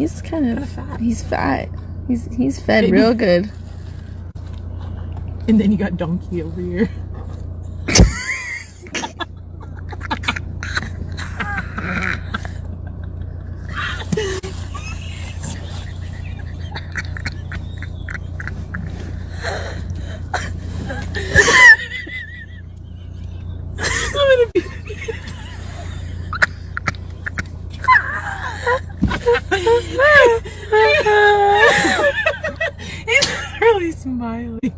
He's kind of fat. He's fat. He's fed real good. And then you got Donkey over here. He's really smiling.